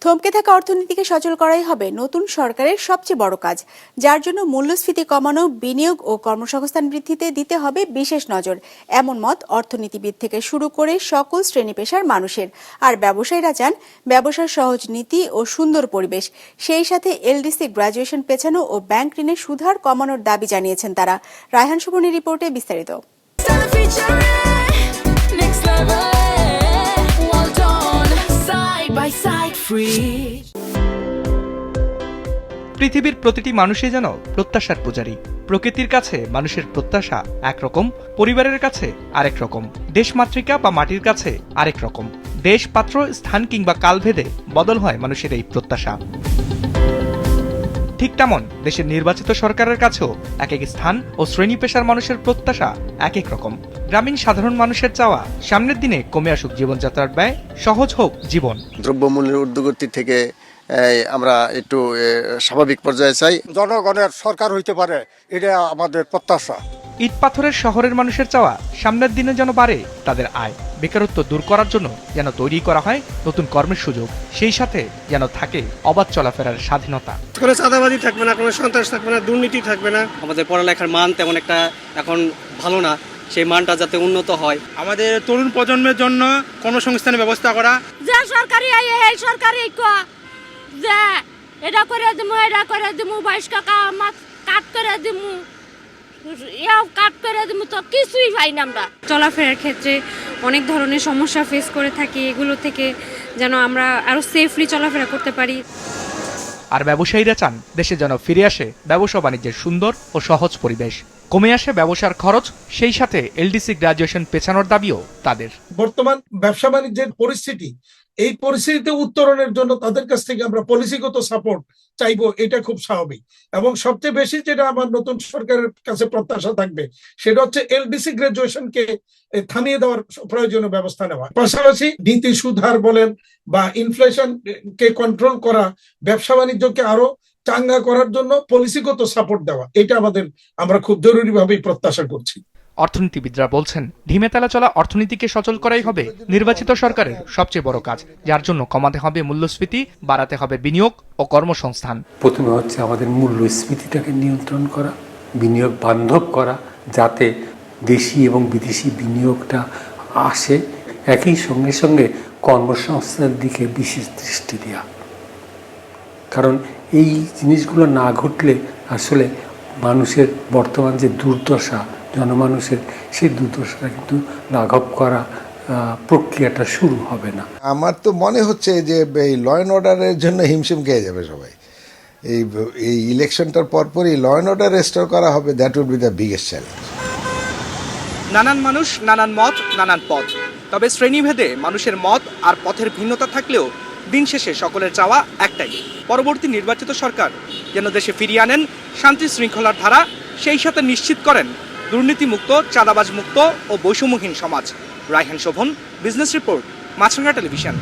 থমকে থাকা অর্থনীতিকে সচল করাই হবে নতুন সরকারের সবচেয়ে বড় কাজ, যার জন্য মূল্যস্ফীতি কমানো, বিনিয়োগ ও কর্মসংস্থান বৃদ্ধিতে দিতে হবে বিশেষ নজর। এমন মত অর্থনীতিবিদ থেকে শুরু করে সকল শ্রেণী পেশার মানুষের। আর ব্যবসায়ীরা চান ব্যবসার সহজ নীতি ও সুন্দর পরিবেশ। সেই সাথে এলডিসি গ্র্যাজুয়েশন পেছানো ও ব্যাংক ঋণের সুদহার কমানোর দাবি জানিয়েছেন তারা। রায়হান শুভনের রিপোর্টে বিস্তারিত। পৃথিবীর প্রতিটি মানুষই যেন প্রত্যাশার পূজারী। প্রকৃতির কাছে মানুষের প্রত্যাশা একরকম, পরিবারের কাছে আরেক রকম, দেশমাতৃকা বা মাটির কাছে আরেক রকম। দেশ, পাত্র, স্থান কিংবা কালভেদে বদল হয় মানুষের এই প্রত্যাশা। ঠিক তেমন দেশের নির্বাচিত সরকারের কাছেও এক এক স্থান ও শ্রেণী পেশার মানুষের প্রত্যাশা এক এক রকম। গ্রামীণ সাধারণ মানুষের চাওয়া সামনের দিনে কমে আসুক জীবনযাত্রার ব্যয়, সহজ হোক জীবন। দ্রব্যমূল্যের ঊর্ধ্বগতি থেকে আমরা একটু স্বাভাবিক পর্যায়ে চাই। জনগণের সরকার হইতে পারে, এটা আমাদের প্রত্যাশা। ইট পাথরের শহরের মানুষের চাওয়া সামনের দিনে যেন বাড়ে তাদের আয়, বেকারত্ব দূর করার জন্য যেন তৈরি করা হয় নতুন কর্মের সুযোগ, সেই সাথে যেন থাকে অবাধ চলাফেরার স্বাধীনতা। কোনো চাঁদাবাজি থাকবে না, কোনো সন্ত্রাস থাকবে না, দুর্নীতি থাকবে না। আমাদের পড়ালেখার মান তেমন একটা এখন ভালো না, সেই মানটা যাতে উন্নত হয়। আমাদের তরুণ প্রজন্মের জন্য কর্মসংস্থানের ব্যবস্থা করা। যে সরকারি এই সরকারি যে এটা করে দিমু, এটা করে দিমু, 22 টাকা কাট করে দিমু, কাট করে দিমু, তো কিছুই পাই না আমরা। চলাফেরার ক্ষেত্রে অনেক ধরনের সমস্যা ফেস করে থাকি, এগুলো থেকে যেন আমরা আরো সেফলি চলাফেরা করতে পারি। আর ব্যবসায়ীরা চান দেশে যেন ফিরে আসে ব্যবসা বাণিজ্যের সুন্দর ও সহজ পরিবেশ, কমে আসে ব্যবসার খরচ, সেই সাথে এলডিসি গ্র্যাজুয়েশন পেছানোর দাবিও তাদের। বর্তমান ব্যবসা বাণিজ্যের পরিস্থিতি, এই পরিস্থিতিতে উত্তরণের জন্য তাদের কাছ থেকে আমরা পলিসিগত সাপোর্ট চাইবো, এটা খুব স্বাভাবিক। এবং সবচেয়ে বেশি যেটা আমার নতুন সরকারের কাছে প্রত্যাশা থাকবে সেটা হচ্ছে এলডিসি গ্র্যাজুয়েশনকে থামিয়ে দেওয়ার প্রয়োজনীয় ব্যবস্থা নেওয়া, পাশাপাশি নীতি সুধার বলেন বা ইনফ্লেশন কে কন্ট্রোল করা, ব্যবসা বাণিজ্যকে আরো চাঙ্গা করার জন্য পলিসিগত সাপোর্ট দেওয়া, এটা আমরা খুব জরুরিভাবেই প্রত্যাশা করছি। অর্থনীতিবিদরা বলছেন ঢিমেতালা চলা অর্থনীতিকে সচল করাই হবে নির্বাচিত সরকারের সবচেয়ে বড় কাজ, যার জন্য কমাতে হবে মূল্যস্ফীতি, বাড়াতে হবে বিনিয়োগ ও কর্মসংস্থান। প্রথমে হচ্ছে আমাদের মূল্যস্ফীতিটাকে নিয়ন্ত্রণ করা, বিনিয়োগ বান্ধব করা, যাতে দেশি এবং বিদেশি বিনিয়োগটা আসে। একই সঙ্গে সঙ্গে কর্মসংস্থানের দিকে বিশেষ দৃষ্টি দেওয়া, কারণ এই জিনিসগুলো না ঘটলে আসলে মানুষের বর্তমান যে দুর্দশা, জনমানুষের সেই দুর্দশাটা কিন্তু লাঘব করা প্রক্রিয়াটা শুরু হবে না। আমার তো মনে হচ্ছে যে এই ল অ্যান্ড অর্ডারের জন্য হিমশিম খেয়ে যাবে সবাই। এই ইলেকশনটার পরপরই ল অ্যান্ড অর্ডার রেস্টোর করা হবে, that would be the biggest challenge. নানান মানুষ, নানান মত, নানান পথ, তবে শ্রেণীভেদে মানুষের মত আর পথের ভিন্নতা থাকলেও দিন শেষে সকলের চাওয়া একটাই, পরবর্তী নির্বাচিত সরকার যেন দেশে ফিরিয়ে আনেন শান্তি শৃঙ্খলার ধারা, সেই সাথে নিশ্চিত করেন দুর্নীতিমুক্ত, চাঁদাবাজ মুক্ত ও বৈষম্যহীন সমাজ। রায়হান শোভন, বিজনেস রিপোর্ট, মাছরাঙা টেলিভিশন।